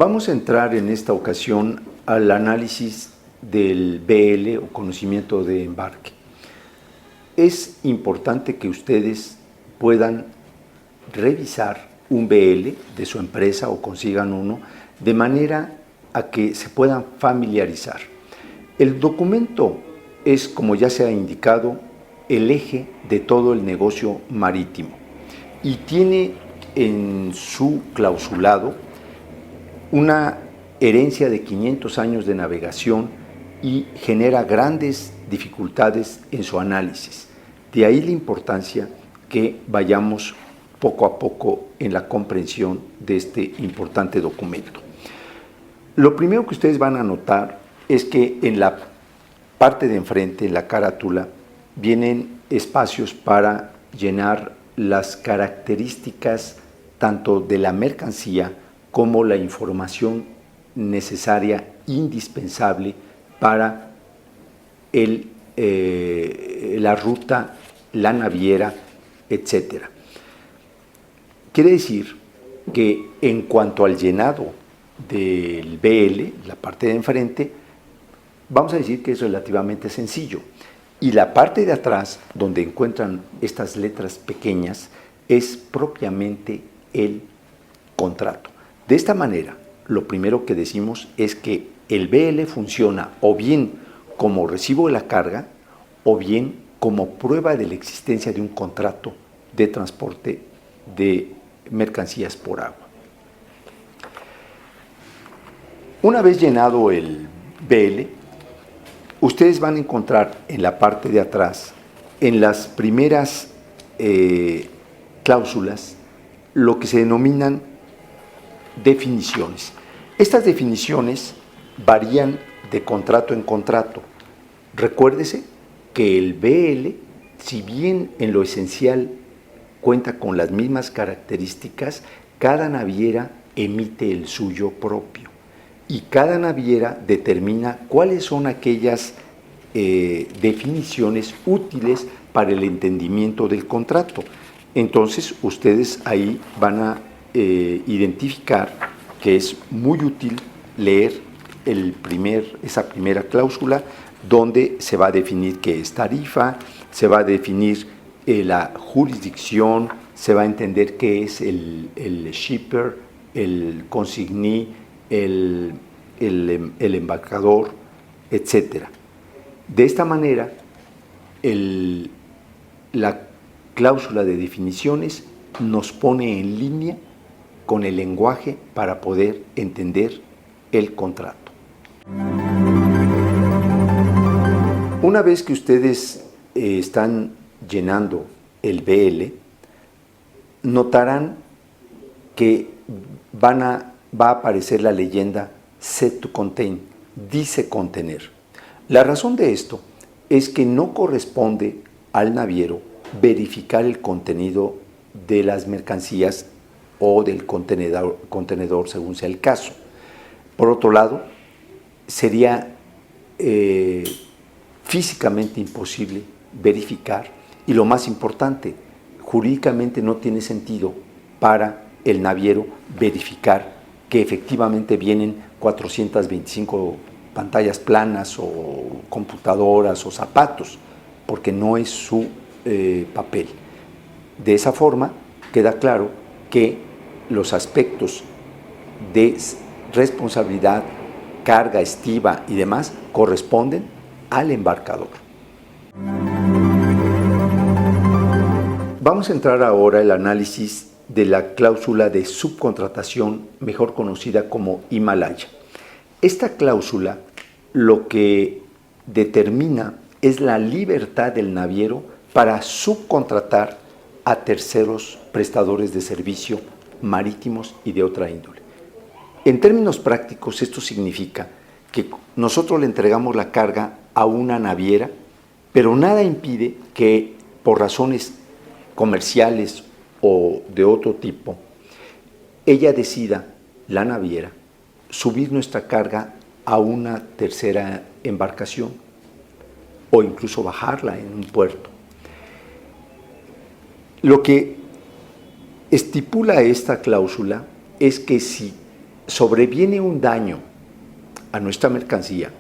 Vamos a entrar en esta ocasión al análisis del BL o conocimiento de embarque. Es importante que ustedes puedan revisar un BL de su empresa o consigan uno de manera a que se puedan familiarizar. El documento es, como ya se ha indicado, el eje de todo el negocio marítimo y tiene en su clausulado una herencia de 500 años de navegación y genera grandes dificultades en su análisis. De ahí la importancia que vayamos poco a poco en la comprensión de este importante documento. Lo primero que ustedes van a notar es que en la parte de enfrente, en la carátula, vienen espacios para llenar las características tanto de la mercancía como la información necesaria, indispensable para la ruta, la naviera, etc. Quiere decir que en cuanto al llenado del BL, la parte de enfrente, vamos a decir que es relativamente sencillo. Y la parte de atrás, donde encuentran estas letras pequeñas, es propiamente el contrato. De esta manera, lo primero que decimos es que el BL funciona o bien como recibo de la carga o bien como prueba de la existencia de un contrato de transporte de mercancías por agua. Una vez llenado el BL, ustedes van a encontrar en la parte de atrás, en las primeras cláusulas, lo que se denominan definiciones. Estas definiciones varían de contrato en contrato. Recuérdese que el BL, si bien en lo esencial cuenta con las mismas características, cada naviera emite el suyo propio y cada naviera determina cuáles son aquellas definiciones útiles para el entendimiento del contrato. Entonces, ustedes ahí van a identificar que es muy útil leer esa primera cláusula, donde se va a definir qué es tarifa, se va a definir la jurisdicción, se va a entender qué es el shipper, el consignee, el embarcador, etc. De esta manera, la cláusula de definiciones nos pone en línea con el lenguaje para poder entender el contrato. Una vez que ustedes están llenando el BL, notarán que va a aparecer la leyenda set to contain, dice contener. La razón de esto es que no corresponde al naviero verificar el contenido de las mercancías o del contenedor según sea el caso. Por otro lado, sería físicamente imposible verificar y lo más importante, jurídicamente no tiene sentido para el naviero verificar que efectivamente vienen 425 pantallas planas o computadoras o zapatos, porque no es su papel. De esa forma queda claro que los aspectos de responsabilidad, carga, estiva y demás corresponden al embarcador. Vamos a entrar ahora al análisis de la cláusula de subcontratación, mejor conocida como Himalaya. Esta cláusula lo que determina es la libertad del naviero para subcontratar a terceros prestadores de servicio marítimos y de otra índole. En términos prácticos, esto significa que nosotros le entregamos la carga a una naviera, pero nada impide que por razones comerciales o de otro tipo, ella decida, la naviera, subir nuestra carga a una tercera embarcación o incluso bajarla en un puerto. Lo que estipula esta cláusula es que si sobreviene un daño a nuestra mercancía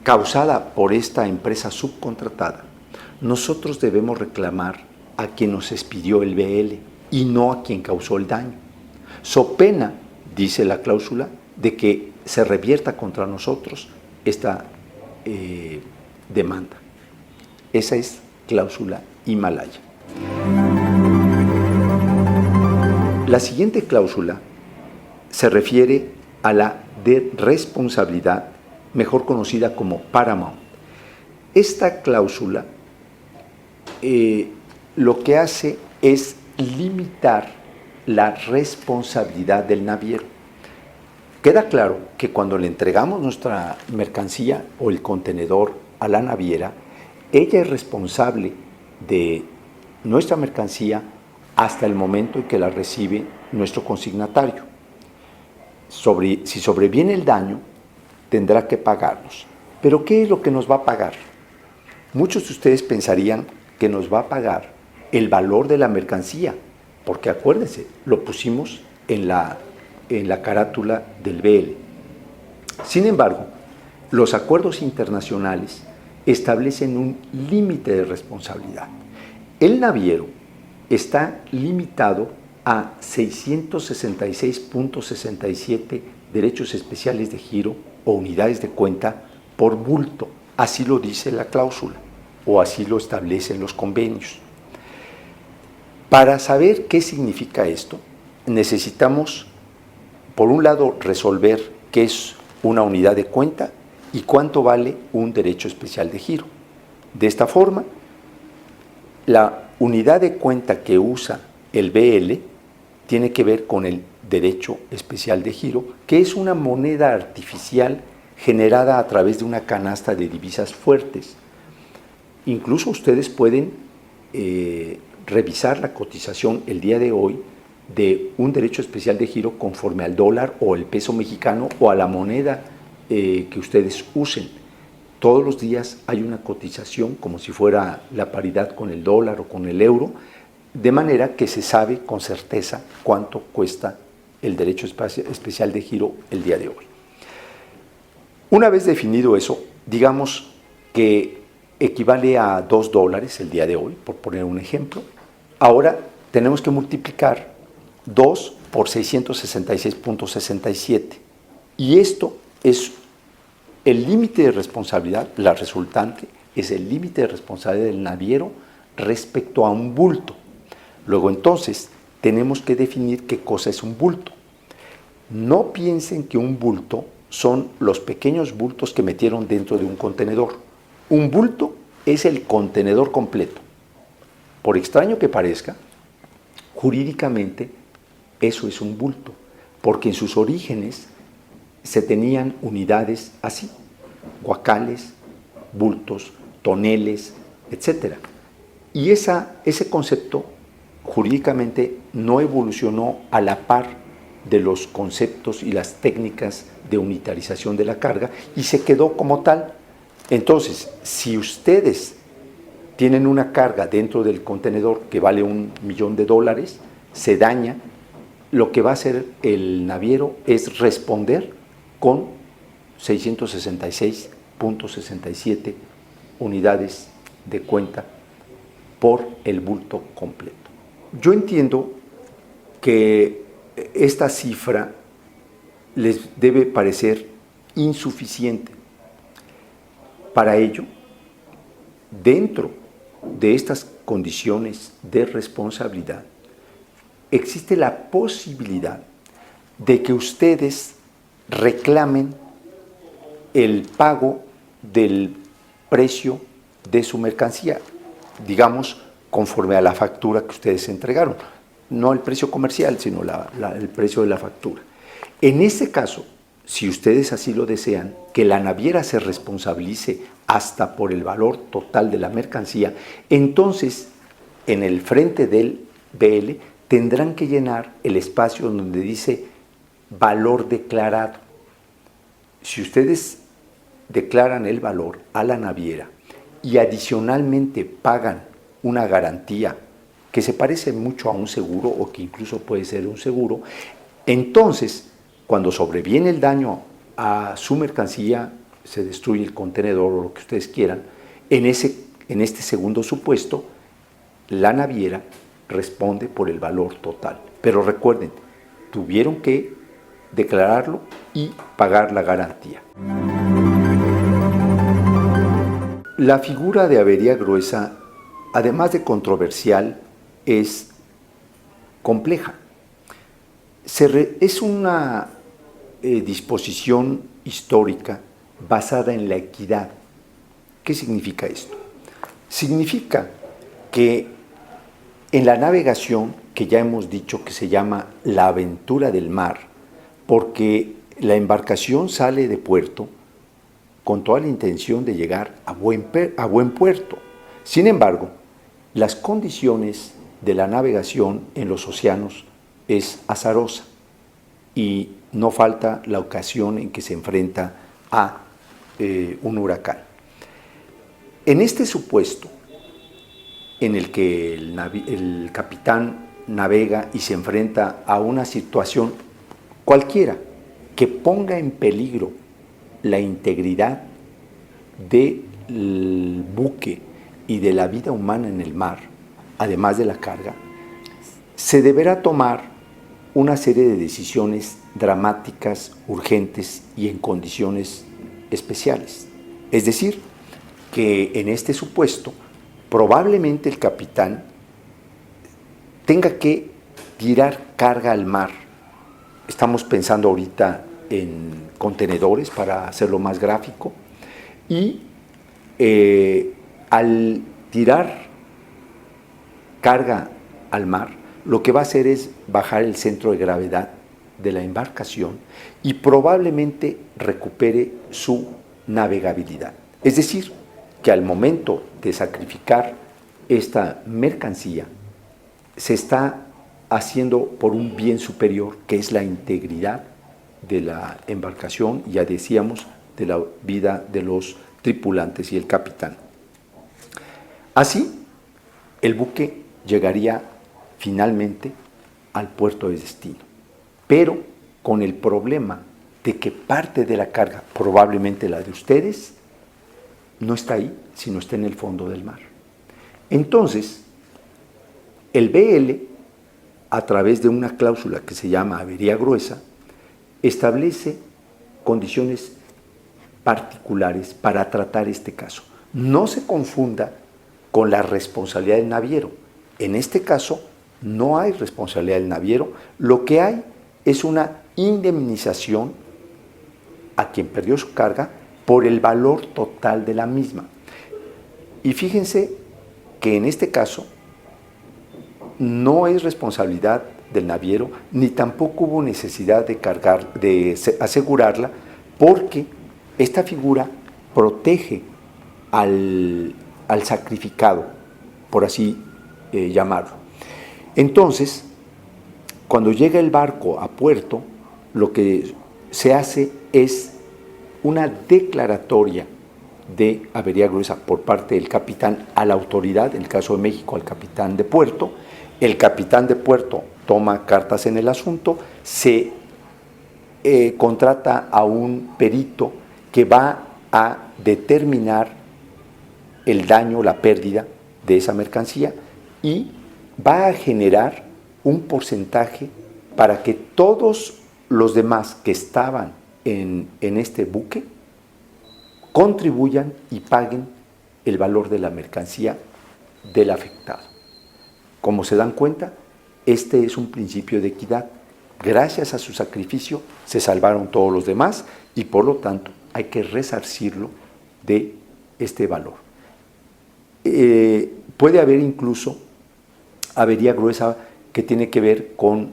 causada por esta empresa subcontratada, nosotros debemos reclamar a quien nos expidió el BL y no a quien causó el daño. So pena, dice la cláusula, de que se revierta contra nosotros esta demanda. Esa es cláusula Himalaya. La siguiente cláusula se refiere a la de responsabilidad, mejor conocida como Paramount. Esta cláusula lo que hace es limitar la responsabilidad del naviero. Queda claro que cuando le entregamos nuestra mercancía o el contenedor a la naviera, ella es responsable de nuestra mercancía hasta el momento en que la recibe nuestro consignatario. Si sobreviene el daño, tendrá que pagarnos. ¿Pero qué es lo que nos va a pagar? Muchos de ustedes pensarían que nos va a pagar el valor de la mercancía, porque acuérdense, lo pusimos en la carátula del BL. Sin embargo, los acuerdos internacionales establecen un límite de responsabilidad. El naviero está limitado a 666.67 derechos especiales de giro o unidades de cuenta por bulto. Así lo dice la cláusula o así lo establecen los convenios. Para saber qué significa esto, necesitamos, por un lado, resolver qué es una unidad de cuenta y cuánto vale un derecho especial de giro. De esta forma, la unidad de cuenta que usa el BL tiene que ver con el derecho especial de giro, que es una moneda artificial generada a través de una canasta de divisas fuertes. Incluso ustedes pueden revisar la cotización el día de hoy de un derecho especial de giro conforme al dólar o el peso mexicano o a la moneda que ustedes usen. Todos los días hay una cotización como si fuera la paridad con el dólar o con el euro, de manera que se sabe con certeza cuánto cuesta el derecho especial de giro el día de hoy. Una vez definido eso, digamos que equivale a $2 el día de hoy, por poner un ejemplo. Ahora tenemos que multiplicar 2 por 666.67 y esto es el límite de responsabilidad, la resultante es el límite de responsabilidad del naviero respecto a un bulto. Luego entonces tenemos que definir qué cosa es un bulto. No piensen que un bulto son los pequeños bultos que metieron dentro de un contenedor. Un bulto es el contenedor completo. Por extraño que parezca, jurídicamente eso es un bulto, porque en sus orígenes se tenían unidades así, guacales, bultos, toneles, etc. Y ese concepto jurídicamente no evolucionó a la par de los conceptos y las técnicas de unitarización de la carga y se quedó como tal. Entonces, si ustedes tienen una carga dentro del contenedor que vale $1.000.000, se daña, lo que va a hacer el naviero es responder con 666.67 unidades de cuenta por el bulto completo. Yo entiendo que esta cifra les debe parecer insuficiente. Para ello, dentro de estas condiciones de responsabilidad, existe la posibilidad de que ustedes reclamen el pago del precio de su mercancía, digamos, conforme a la factura que ustedes entregaron. No el precio comercial, sino el precio de la factura. En este caso, si ustedes así lo desean, que la naviera se responsabilice hasta por el valor total de la mercancía, entonces en el frente del BL tendrán que llenar el espacio donde dice valor declarado. Si ustedes declaran el valor a la naviera y adicionalmente pagan una garantía que se parece mucho a un seguro o que incluso puede ser un seguro, entonces Cuando sobreviene el daño a su mercancía, se destruye el contenedor o lo que ustedes quieran, en este segundo supuesto, la naviera responde por el valor total. Pero recuerden, tuvieron que declararlo y pagar la garantía. La figura de avería gruesa, además de controversial, es compleja. Es una disposición histórica basada en la equidad. ¿Qué significa esto? Significa que en la navegación, que ya hemos dicho que se llama la aventura del mar, porque la embarcación sale de puerto con toda la intención de llegar a buen puerto. Sin embargo, las condiciones de la navegación en los océanos es azarosa y no falta la ocasión en que se enfrenta a un huracán. En este supuesto, en el que el capitán navega y se enfrenta a una situación cualquiera que ponga en peligro la integridad del buque y de la vida humana en el mar, además de la carga, se deberá tomar una serie de decisiones dramáticas, urgentes y en condiciones especiales. Es decir, que en este supuesto, probablemente el capitán tenga que tirar carga al mar. Estamos pensando ahorita en contenedores, para hacerlo más gráfico, y al tirar carga al mar, lo que va a hacer es bajar el centro de gravedad de la embarcación y probablemente recupere su navegabilidad. Es decir, que al momento de sacrificar esta mercancía, se está haciendo por un bien superior, que es la integridad de la embarcación, ya decíamos, de la vida de los tripulantes y el capitán. Así, el buque llegaría finalmente al puerto de destino, pero con el problema de que parte de la carga, probablemente la de ustedes, no está ahí, sino está en el fondo del mar. Entonces, el BL, a través de una cláusula que se llama avería gruesa, establece condiciones particulares para tratar este caso. No se confunda con la responsabilidad del naviero. En este caso, no hay responsabilidad del naviero. Lo que hay es una indemnización a quien perdió su carga por el valor total de la misma. Y fíjense que en este caso no es responsabilidad del naviero, ni tampoco hubo necesidad de asegurarla, porque esta figura protege al sacrificado, por así llamarlo. Entonces, cuando llega el barco a puerto, lo que se hace es una declaratoria de avería gruesa por parte del capitán a la autoridad, en el caso de México, al capitán de puerto. El capitán de puerto toma cartas en el asunto, se contrata a un perito que va a determinar el daño, la pérdida de esa mercancía, y va a generar un porcentaje para que todos los demás que estaban en este buque contribuyan y paguen el valor de la mercancía del afectado. Como se dan cuenta, este es un principio de equidad. Gracias a su sacrificio se salvaron todos los demás y por lo tanto hay que resarcirlo de este valor. Puede haber incluso avería gruesa que tiene que ver con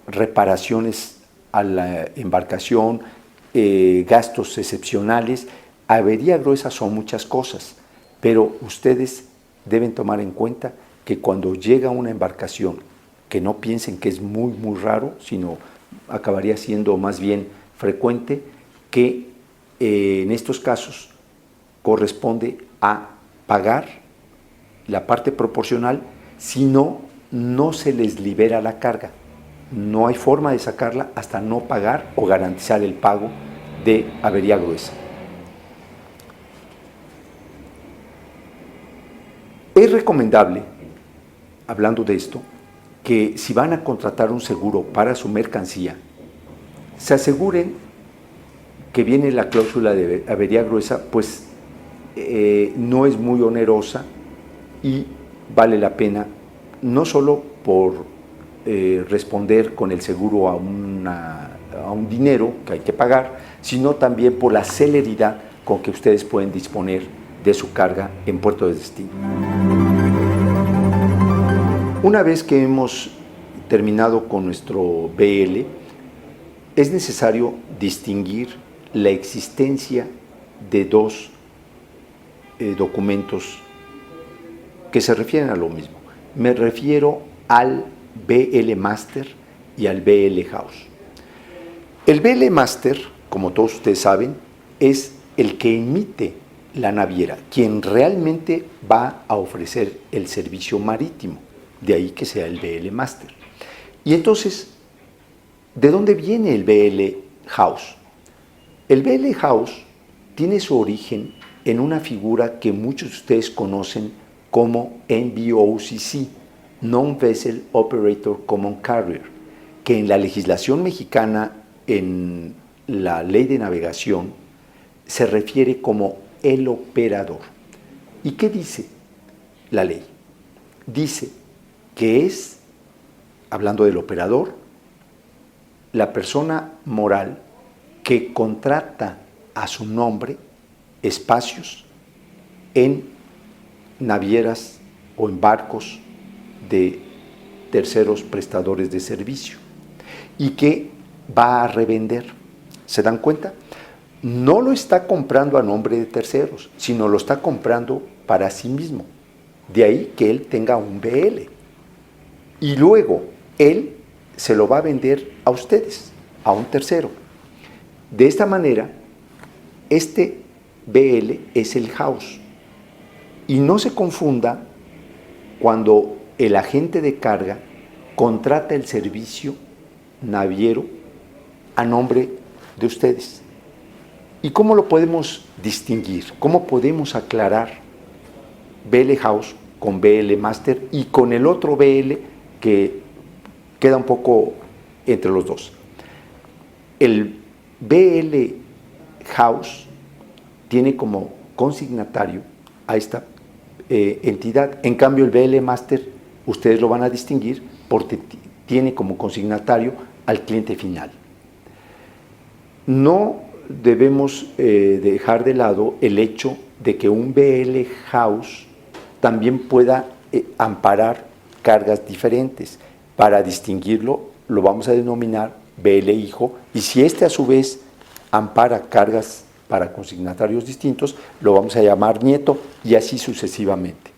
reparaciones a la embarcación, gastos excepcionales. Avería gruesa son muchas cosas, pero ustedes deben tomar en cuenta que cuando llega una embarcación, que no piensen que es muy raro, sino acabaría siendo más bien frecuente, que en estos casos corresponde a pagar la parte proporcional, si no se les libera la carga. No hay forma de sacarla hasta no pagar o garantizar el pago de avería gruesa. Es recomendable, hablando de esto, que si van a contratar un seguro para su mercancía, se aseguren que viene la cláusula de avería gruesa, pues no es muy onerosa y vale la pena, no solo por responder con el seguro a un dinero que hay que pagar, sino también por la celeridad con que ustedes pueden disponer de su carga en puerto de destino. Una vez que hemos terminado con nuestro BL, es necesario distinguir la existencia de dos documentos que se refieren a lo mismo. Me refiero al BL Master y al BL House. El BL Master, como todos ustedes saben, es el que emite la naviera, quien realmente va a ofrecer el servicio marítimo, de ahí que sea el BL Master. Y entonces, ¿de dónde viene el BL House? El BL House tiene su origen en una figura que muchos de ustedes conocen como NVOCC, Non-Vessel Operator Common Carrier, que en la legislación mexicana, en la ley de navegación, se refiere como el operador. ¿Y qué dice la ley? Dice que es, hablando del operador, la persona moral que contrata a su nombre espacios en navieras o en barcos de terceros prestadores de servicio y que va a revender. ¿Se dan cuenta? No lo está comprando a nombre de terceros, sino lo está comprando para sí mismo. De ahí que él tenga un BL. Y luego él se lo va a vender a ustedes, a un tercero. De esta manera, este BL es el house. Y no se confunda cuando el agente de carga contrata el servicio naviero a nombre de ustedes. ¿Y cómo lo podemos distinguir? ¿Cómo podemos aclarar BL House con BL Master y con el otro BL que queda un poco entre los dos? El BL House tiene como consignatario a esta entidad. En cambio, el BL Master, ustedes lo van a distinguir porque tiene como consignatario al cliente final. No debemos dejar de lado el hecho de que un BL House también pueda amparar cargas diferentes. Para distinguirlo, lo vamos a denominar BL Hijo, y si este a su vez ampara cargas para consignatarios distintos, lo vamos a llamar Nieto, y así sucesivamente.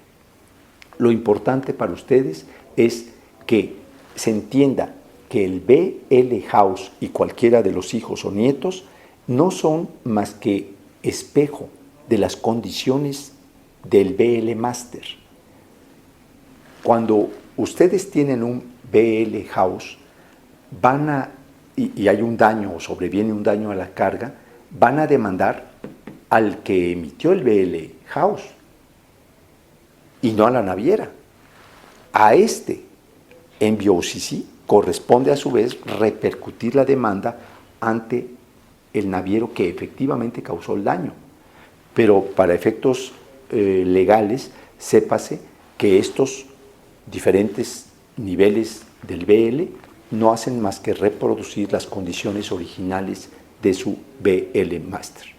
Lo importante para ustedes es que se entienda que el BL House y cualquiera de los hijos o nietos no son más que espejo de las condiciones del BL Master. Cuando ustedes tienen un BL House, y hay un daño o sobreviene un daño a la carga, van a demandar al que emitió el BL House y no a la naviera. A este NVOCC corresponde a su vez repercutir la demanda ante el naviero que efectivamente causó el daño. Pero para efectos legales, sépase que estos diferentes niveles del BL no hacen más que reproducir las condiciones originales de su BL Master.